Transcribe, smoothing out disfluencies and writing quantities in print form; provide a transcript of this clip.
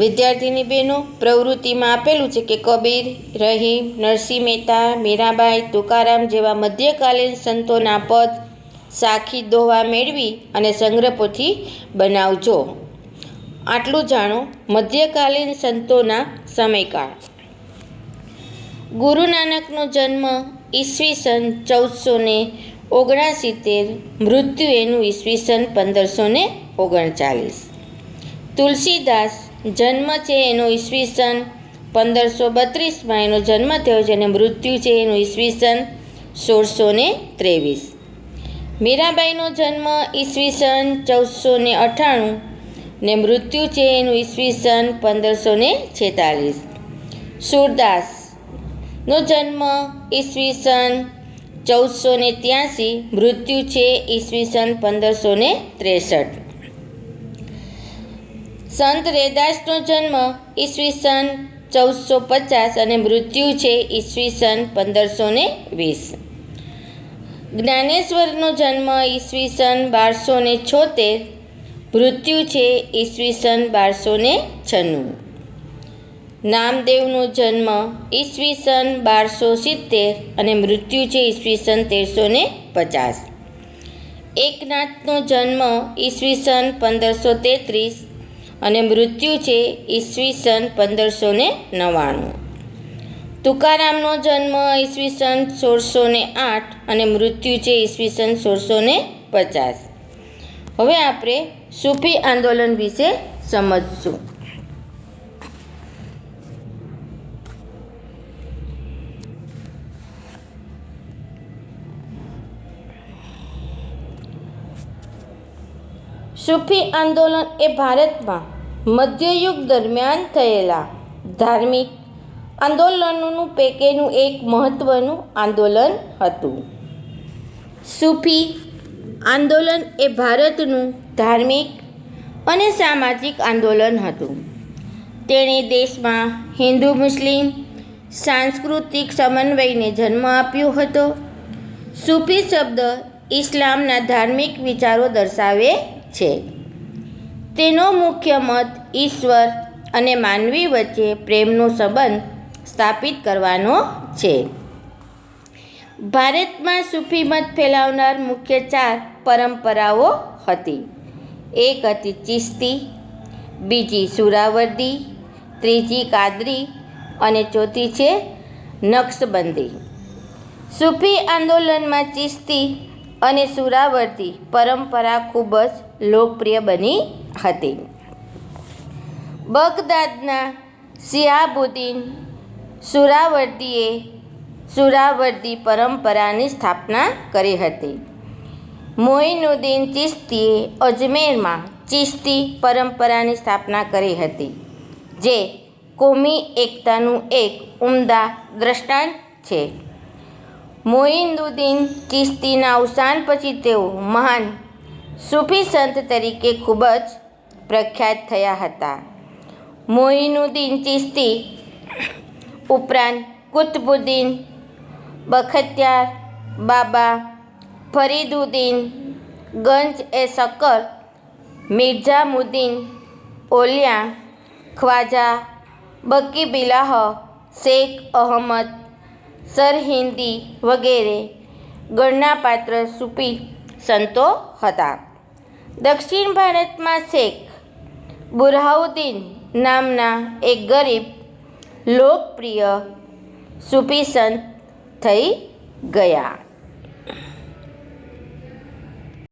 વિદ્યાર્થીની બહેનો, પ્રવૃત્તિમાં આપેલું છે કે કબીર, રહીમ, નરસિંહ મહેતા, મીરાબાઈ, તુકારામ જેવા મધ્યકાલીન સંતોના પદ સાખી દોહા મેળવી અને સંગ્રહપોથી બનાવજો. આટલું જાણો મધ્યકાલીન સંતોના સમયકાળ. ગુરુ નાનકનો જન્મ ઈસવીસન 1469, મૃત્યુ એનું ઈસવીસન 1539. તુલસીદાસ જન્મ છે એનો ઈસવીસન 1532માં એનો જન્મ થયો છે અને મૃત્યુ છે એનું ઈસવીસન 1623. મીરાબાઈનો જન્મ ઈસવીસન 1498 ને મૃત્યુ છે એનું ઈસવીસન 1546. સૂરદાસનો જન્મ ઈસવીસન 1483, મૃત્યુ છે ઈસવીસન 1563. સંત રૈદાસનો જન્મ ઈસવીસન 1450 અને મૃત્યુ છે ઈસવીસન 1520. જ્ઞાનેશ્વરનો જન્મ ઈસવીસન 1276, મૃત્યુ છે ઈસવીસન 1296. નામદેવનો જન્મ ઈસવીસન 1270 અને મૃત્યુ છે ઈસવીસન 1350. એકનાથનો જન્મ ઈસવીસન 1533 અને મૃત્યુ છે ઈસવીસન 1599. તુકારામનો જન્મ ઈસવીસન 1608 અને મૃત્યુ છે ઈસવીસન 1650. હવે આપણે સૂફી આંદોલન વિશે સમજશું. સૂફી આંદોલન એ ભારતમાં મધ્યયુગ દરમિયાન થયેલા ધાર્મિક આંદોલનોનું પૈકીનું એક મહત્ત્વનું આંદોલન હતું. સૂફી આંદોલન એ ભારતનું ધાર્મિક અને સામાજિક આંદોલન હતું. તેણે દેશમાં હિન્દુ મુસ્લિમ સાંસ્કૃતિક સમન્વયને જન્મ આપ્યો હતો. સૂફી શબ્દ ઇસ્લામના ધાર્મિક વિચારો દર્શાવે છે. તેનો મુખ્ય મત ઈશ્વર અને માનવી વચ્ચે પ્રેમનો સંબંધ સ્થાપિત કરવાનો છે. ભારતમાં સૂફી મત ફેલાવનાર મુખ્ય 4 પરંપરાઓ હતી. એક હતી ચિશ્તી, બીજી સુરાવર્દી, ત્રીજી કાદરી અને ચોથી છે નક્શબંધી. સૂફી આંદોલનમાં ચિશ્તી અને સુરાવર્દી પરંપરા ખૂબ જ લોકપ્રિય બની હતી. બગદાદના શિહાબુદ્દીન સુરાવર્દીએ સુરાવર્દી પરંપરાની સ્થાપના કરી હતી. મોઇનુદ્દીન ચિશ્તીએ અજમેરમાં ચિશ્તી પરંપરાની સ્થાપના કરી હતી, જે કોમી એકતાનું એક ઉમદા દ્રષ્ટાંત છે. મોઇનુદ્દીન ચિશ્તીના અવસાન પછી તેઓ મહાન સૂફી સંત તરીકે ખૂબ જ પ્રખ્યાત થયા હતા. મોઇનુદ્દીન ચિશ્તી ઉપરાંત કુતબુદ્દીન બખ્તિયાર, બાબા ફરીદુદ્દીન ગંજ-એ-શકર, મિર્ઝામુદ્દીન ઔલિયા, ખ્વાજા બકી બિલાહ, શેખ અહમદ સરહિંદી વગેરે ગણનાપાત્ર સૂફી સંતો હતા. દક્ષિણ ભારતમાં શેખ બુરહાઉદ્દીન નામના એક ગરીબ લોકપ્રિય સૂફી સંત થઈ ગયા.